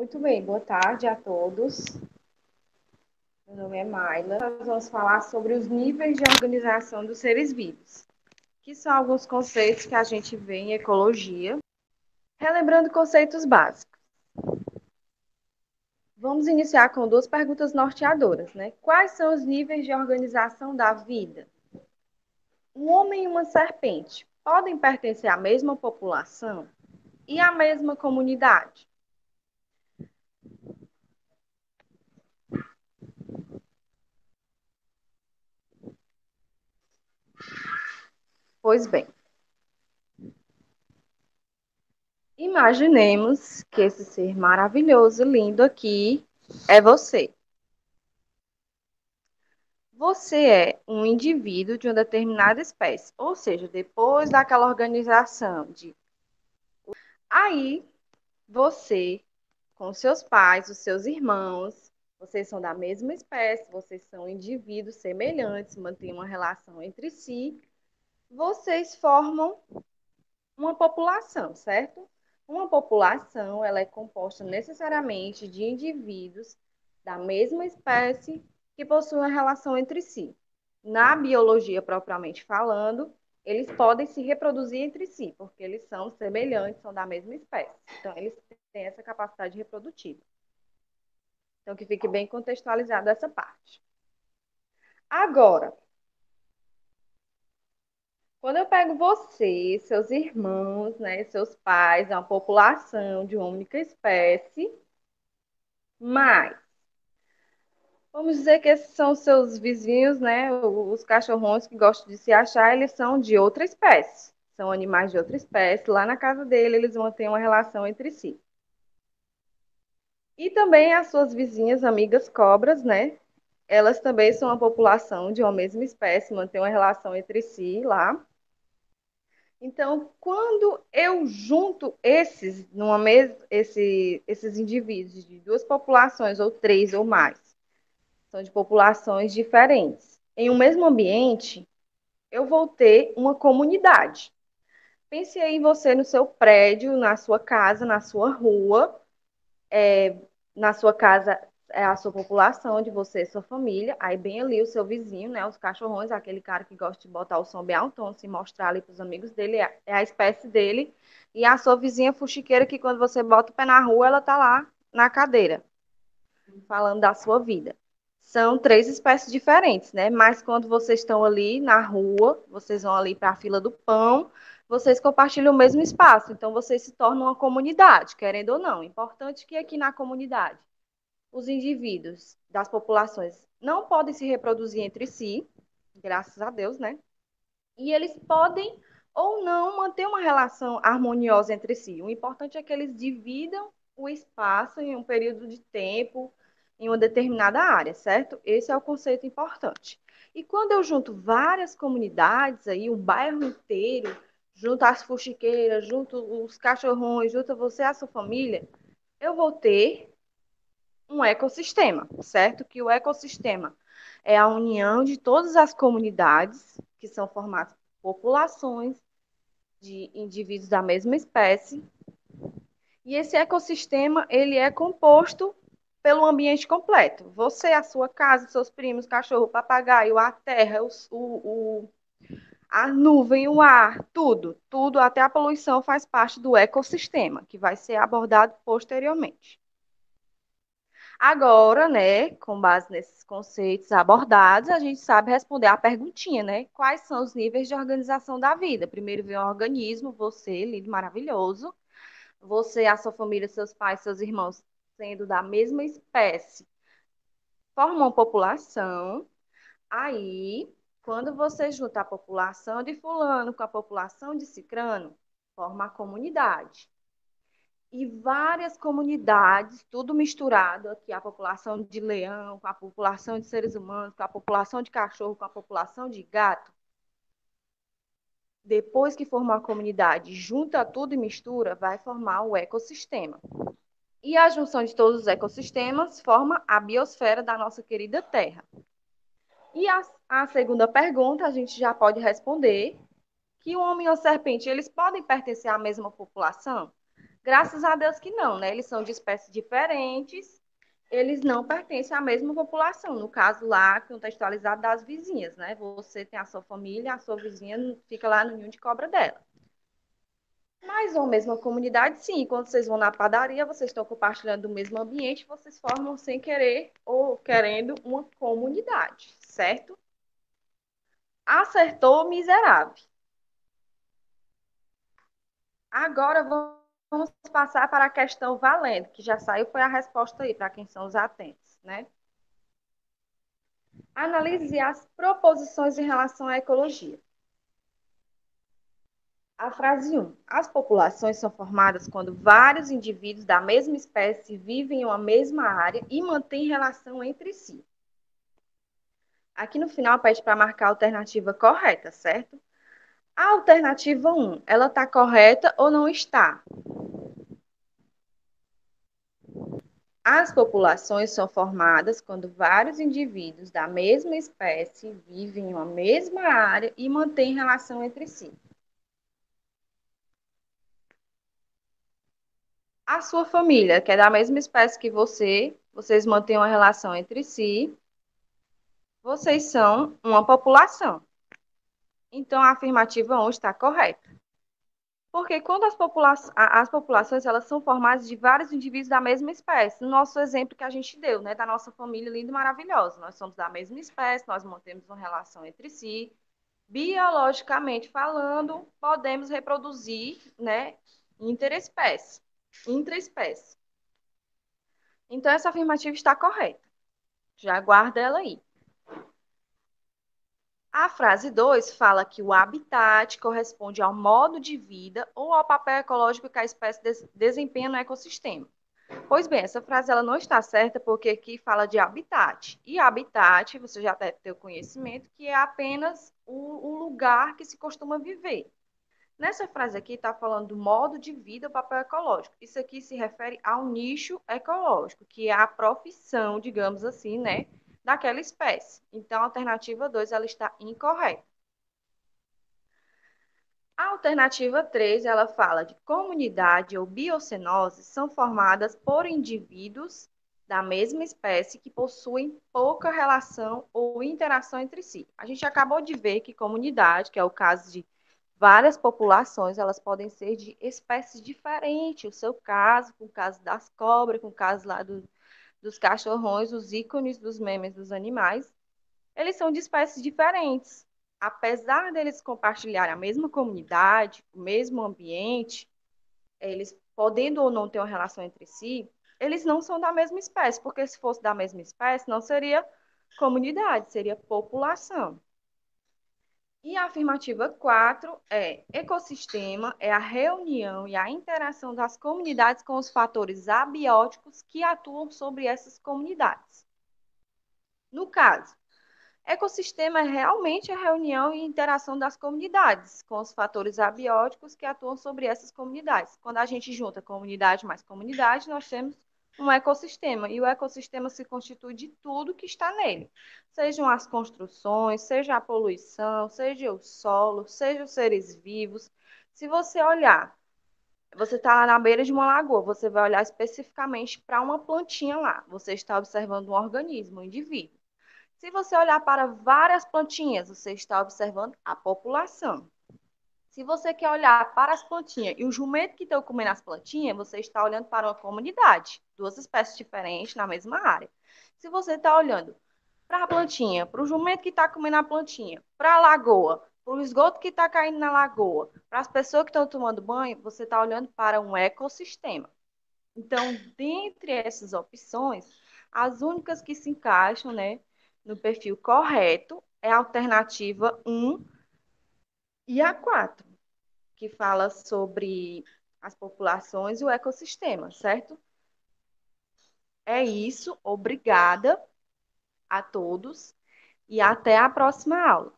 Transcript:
Muito bem, boa tarde a todos. Meu nome é Maila. Nós vamos falar sobre os níveis de organização dos seres vivos, que são alguns conceitos que a gente vê em ecologia, relembrando conceitos básicos. Vamos iniciar com duas perguntas norteadoras, né? Quais são os níveis de organização da vida? Um homem e uma serpente podem pertencer à mesma população e à mesma comunidade? Pois bem, imaginemos que esse ser maravilhoso, lindo aqui, é você. Você é um indivíduo de uma determinada espécie, ou seja, depois daquela organização de. Aí, você, com seus pais, os seus irmãos, vocês são da mesma espécie, vocês são indivíduos semelhantes, mantêm uma relação entre si, vocês formam uma população, certo? Uma população, ela é composta necessariamente de indivíduos da mesma espécie que possuem uma relação entre si. Na biologia propriamente falando, eles podem se reproduzir entre si, porque eles são semelhantes, são da mesma espécie. Então, eles têm essa capacidade reprodutiva. Então, que fique bem contextualizado essa parte. Agora, quando eu pego você, seus irmãos, né, seus pais, é uma população de uma única espécie, mas vamos dizer que esses são seus vizinhos, né, os cachorrões que gostam de se achar, eles são de outra espécie. São animais de outra espécie. Lá na casa dele, eles vão ter uma relação entre si. E também as suas vizinhas, amigas cobras, né? Elas também são uma população de uma mesma espécie, mantêm uma relação entre si lá. Então, quando eu junto esses indivíduos de duas populações, ou três ou mais, são de populações diferentes, em um mesmo ambiente, eu vou ter uma comunidade. Pense aí em você no seu prédio, na sua casa, na sua rua, na sua casa é a sua população, de você e sua família, aí bem ali o seu vizinho, né, os cachorrões, aquele cara que gosta de botar o som bem alto, se mostrar ali para os amigos dele, é a espécie dele, e a sua vizinha fuxiqueira que quando você bota o pé na rua, ela tá lá na cadeira, falando da sua vida. São três espécies diferentes, né? Mas quando vocês estão ali na rua, vocês vão ali para a fila do pão, vocês compartilham o mesmo espaço, então vocês se tornam uma comunidade, querendo ou não. Importante que aqui na comunidade os indivíduos das populações não podem se reproduzir entre si, graças a Deus, né? E eles podem ou não manter uma relação harmoniosa entre si. O importante é que eles dividam o espaço em um período de tempo, em uma determinada área, certo? Esse é o conceito importante. E quando eu junto várias comunidades, aí um bairro inteiro, junto as fuxiqueiras, junto os cachorrões, junto você e a sua família, eu vou ter um ecossistema, certo? Que o ecossistema é a união de todas as comunidades, que são formadas por populações de indivíduos da mesma espécie. E esse ecossistema, ele é composto pelo ambiente completo. Você, a sua casa, seus primos, cachorro, papagaio, a terra, a nuvem, o ar, tudo, até a poluição faz parte do ecossistema, que vai ser abordado posteriormente. Agora, né, com base nesses conceitos abordados, a gente sabe responder a perguntinha, né? Quais são os níveis de organização da vida? Primeiro vem o organismo, você, lindo, maravilhoso. Você, a sua família, seus pais, seus irmãos, sendo da mesma espécie, formam uma população. Aí, quando você junta a população de fulano com a população de cicrano, forma a comunidade e várias comunidades, tudo misturado aqui, a população de leão, com a população de seres humanos, com a população de cachorro, com a população de gato. Depois que formar a comunidade, junta tudo e mistura, vai formar o ecossistema. E a junção de todos os ecossistemas forma a biosfera da nossa querida Terra. E a segunda pergunta, a gente já pode responder que o homem e a serpente, eles podem pertencer à mesma população? Graças a Deus que não, né? Eles são de espécies diferentes, eles não pertencem à mesma população. No caso lá, contextualizado das vizinhas, né? Você tem a sua família, a sua vizinha fica lá no ninho de cobra dela. Mas uma mesma comunidade, sim. Quando vocês vão na padaria, vocês estão compartilhando o mesmo ambiente, vocês formam sem querer ou querendo uma comunidade, certo? Acertou, miserável. Agora vamos passar para a questão valendo, que já saiu, foi a resposta aí, para quem são os atentos, né? Analise as proposições em relação à ecologia. A frase 1. As populações são formadas quando vários indivíduos da mesma espécie vivem em uma mesma área e mantêm relação entre si. Aqui no final pede para marcar a alternativa correta, certo? A alternativa 1, ela está correta ou não está? As populações são formadas quando vários indivíduos da mesma espécie vivem em uma mesma área e mantêm relação entre si. A sua família, que é da mesma espécie que você, vocês mantêm uma relação entre si, vocês são uma população. Então, a afirmativa 1 está correta. Porque quando as populações elas são formadas de vários indivíduos da mesma espécie, no nosso exemplo que a gente deu, né, da nossa família linda e maravilhosa, nós somos da mesma espécie, nós mantemos uma relação entre si, biologicamente falando, podemos reproduzir, né, interespécie, intraespécie. Então, essa afirmativa está correta. Já guarda ela aí. A frase 2 fala que o habitat corresponde ao modo de vida ou ao papel ecológico que a espécie desempenha no ecossistema. Pois bem, essa frase ela não está certa porque aqui fala de habitat. E habitat, você já deve ter o conhecimento, que é apenas o lugar que se costuma viver. Nessa frase aqui está falando do modo de vida, o papel ecológico. Isso aqui se refere ao nicho ecológico, que é a profissão, digamos assim, né, daquela espécie. Então, a alternativa 2 ela está incorreta. A alternativa 3 ela fala de comunidade ou biocenose são formadas por indivíduos da mesma espécie que possuem pouca relação ou interação entre si. A gente acabou de ver que comunidade, que é o caso de várias populações, elas podem ser de espécies diferentes. O seu caso, com o caso das cobras, com o caso lá dos cachorrões, os ícones dos memes dos animais, eles são de espécies diferentes. Apesar deles compartilharem a mesma comunidade, o mesmo ambiente, eles podendo ou não ter uma relação entre si, eles não são da mesma espécie, porque se fosse da mesma espécie, não seria comunidade, seria população. E a afirmativa 4 é: ecossistema é a reunião e a interação das comunidades com os fatores abióticos que atuam sobre essas comunidades. No caso, ecossistema é realmente a reunião e interação das comunidades com os fatores abióticos que atuam sobre essas comunidades. Quando a gente junta comunidade mais comunidade, nós temos um ecossistema. E o ecossistema se constitui de tudo que está nele. Sejam as construções, seja a poluição, seja o solo, seja os seres vivos. Se você olhar, você está lá na beira de uma lagoa, você vai olhar especificamente para uma plantinha lá. Você está observando um organismo, um indivíduo. Se você olhar para várias plantinhas, você está observando a população. Se você quer olhar para as plantinhas e o jumento que está comendo as plantinhas, você está olhando para uma comunidade, duas espécies diferentes na mesma área. Se você está olhando para a plantinha, para o jumento que está comendo a plantinha, para a lagoa, para o esgoto que está caindo na lagoa, para as pessoas que estão tomando banho, você está olhando para um ecossistema. Então, dentre essas opções, as únicas que se encaixam, né, no perfil correto é a alternativa 1 e a 4, que fala sobre as populações e o ecossistema, certo? É isso, obrigada a todos e até a próxima aula.